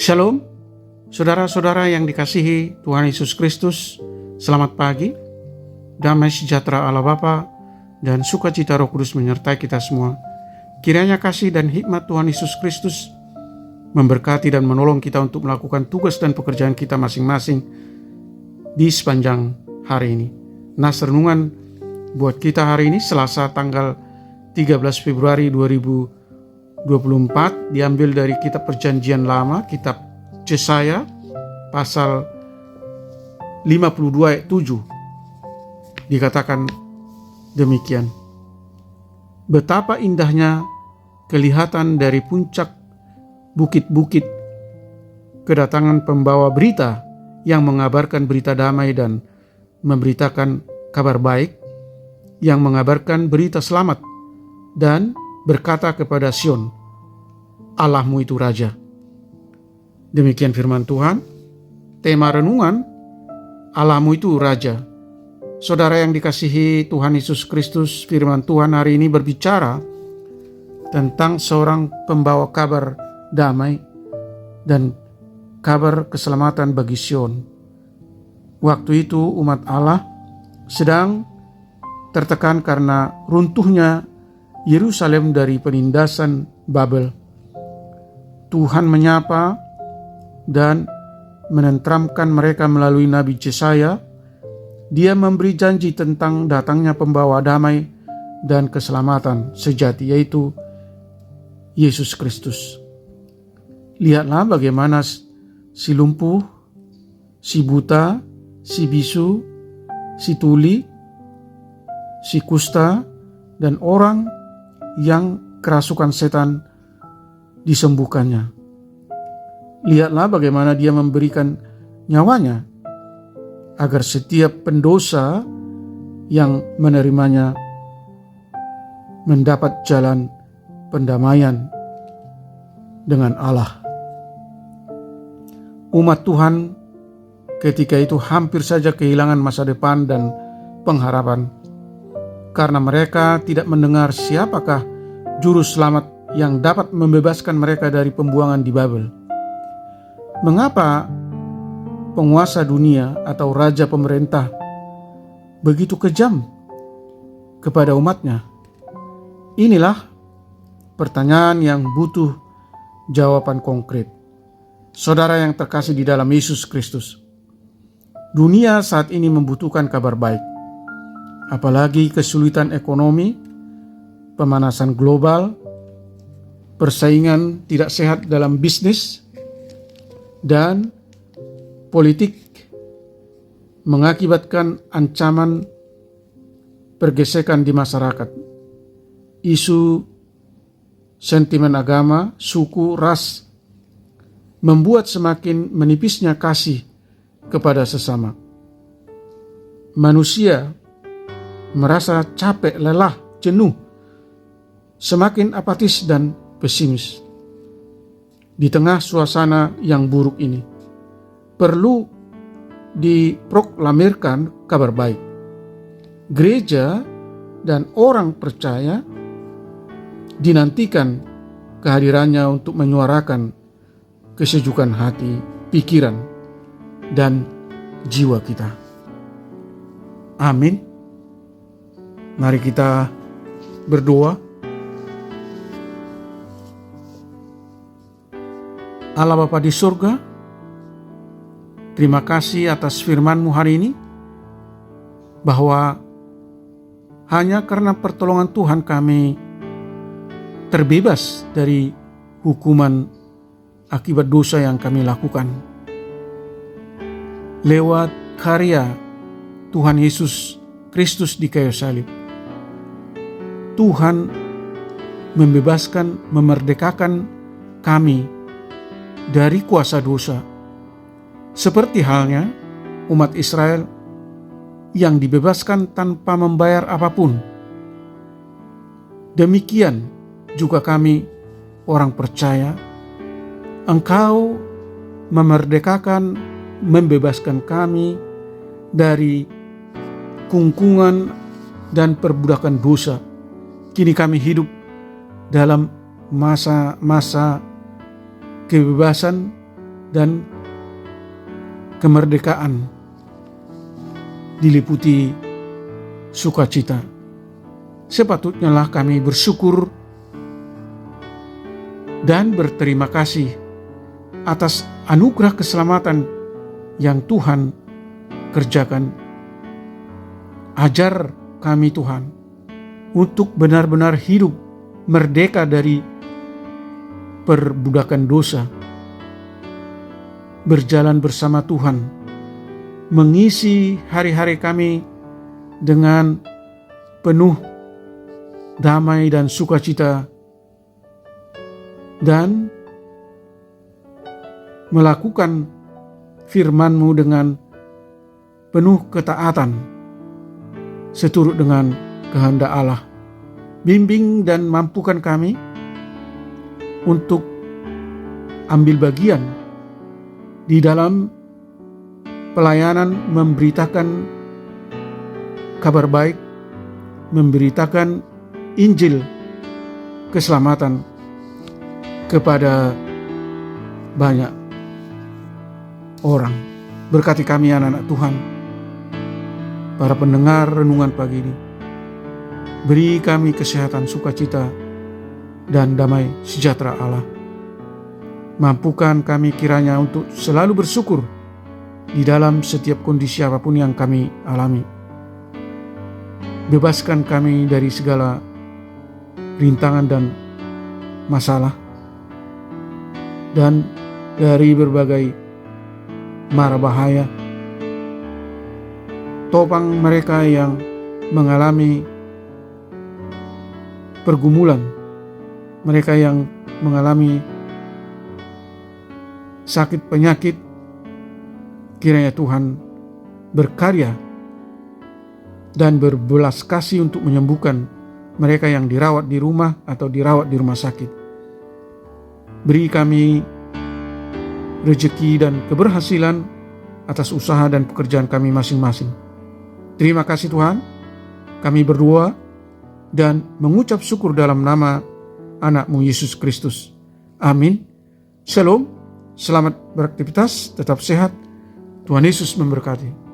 Shalom, saudara-saudara yang dikasihi Tuhan Yesus Kristus. Selamat pagi, damai sejahtera Allah Bapa dan sukacita Roh Kudus menyertai kita semua. Kiranya kasih dan hikmat Tuhan Yesus Kristus memberkati dan menolong kita untuk melakukan tugas dan pekerjaan kita masing-masing di sepanjang hari ini. Nas renungan buat kita hari ini Selasa tanggal 13 Februari 2024 diambil dari kitab Perjanjian Lama, kitab Yesaya pasal 52 ayat 7. Dikatakan demikian. Betapa indahnya kelihatan dari puncak bukit-bukit kedatangan pembawa berita yang mengabarkan berita damai dan memberitakan kabar baik, yang mengabarkan berita selamat dan berkata kepada Sion, Allahmu itu Raja. Demikian firman Tuhan. Tema renungan, Allahmu itu Raja. Saudara yang dikasihi Tuhan Yesus Kristus, firman Tuhan hari ini berbicara tentang seorang pembawa kabar damai dan kabar keselamatan bagi Sion. Waktu itu umat Allah sedang tertekan karena runtuhnya Yerusalem dari penindasan Babel. Tuhan menyapa dan menenteramkan mereka melalui Nabi Yesaya. Dia memberi janji tentang datangnya pembawa damai dan keselamatan sejati, yaitu Yesus Kristus. Lihatlah bagaimana si lumpuh, si buta, si bisu, si tuli, si kusta, dan orang yang kerasukan setan disembuhkannya. Lihatlah bagaimana dia memberikan nyawanya agar setiap pendosa yang menerimanya mendapat jalan pendamaian dengan Allah. Umat Tuhan ketika itu hampir saja kehilangan masa depan dan pengharapan karena mereka tidak mendengar siapakah juru selamat yang dapat membebaskan mereka dari pembuangan di Babel. Mengapa penguasa dunia atau raja pemerintah begitu kejam kepada umatnya? Inilah pertanyaan yang butuh jawaban konkret. Saudara yang terkasih di dalam Yesus Kristus, dunia saat ini membutuhkan kabar baik. Apalagi kesulitan ekonomi, pemanasan global, persaingan tidak sehat dalam bisnis, dan politik mengakibatkan ancaman pergesekan di masyarakat. Isu sentimen agama, suku, ras membuat semakin menipisnya kasih kepada sesama. Manusia merasa capek, lelah, jenuh, semakin apatis dan pesimis. Di tengah suasana yang buruk ini, perlu diproklamirkan kabar baik. Gereja dan orang percaya dinantikan kehadirannya untuk menyuarakan kesejukan hati, pikiran, dan jiwa kita. Amin. Mari kita berdoa. Allah Bapa di surga, terima kasih atas firman-Mu hari ini, bahwa hanya karena pertolongan Tuhan kami terbebas dari hukuman akibat dosa yang kami lakukan. Lewat karya Tuhan Yesus Kristus di kayu salib, Tuhan membebaskan, memerdekakan kami dari kuasa dosa. Seperti halnya umat Israel yang dibebaskan tanpa membayar apapun. Demikian juga kami orang percaya, Engkau memerdekakan, membebaskan kami dari kungkungan dan perbudakan dosa. Kini kami hidup dalam masa-masa kebebasan dan kemerdekaan diliputi sukacita. Sepatutnya lah kami bersyukur dan berterima kasih atas anugerah keselamatan yang Tuhan kerjakan. Ajar kami Tuhan untuk benar-benar hidup merdeka dari perbudakan dosa, berjalan bersama Tuhan, mengisi hari-hari kami dengan penuh damai dan sukacita, dan melakukan firman-Mu dengan penuh ketaatan seturut dengan kehendak Allah. Bimbing dan mampukan kami untuk ambil bagian di dalam pelayanan memberitakan kabar baik, memberitakan Injil keselamatan kepada banyak orang. Berkati kami anak-anak Tuhan, para pendengar renungan pagi ini. Beri kami kesehatan, sukacita, dan damai sejahtera Allah. Mampukan kami kiranya untuk selalu bersyukur di dalam setiap kondisi apapun yang kami alami. Bebaskan kami dari segala rintangan dan masalah, dan dari berbagai mara bahaya. Topang mereka yang mengalami pergumulan, mereka yang mengalami sakit penyakit, kiranya Tuhan berkarya dan berbelas kasih untuk menyembuhkan mereka yang dirawat di rumah atau dirawat di rumah sakit. Beri kami rezeki dan keberhasilan atas usaha dan pekerjaan kami masing-masing. Terima kasih Tuhan, kami berdoa dan mengucap syukur dalam nama anak-Mu Yesus Kristus. Amin. Shalom, selamat beraktivitas, tetap sehat. Tuhan Yesus memberkati.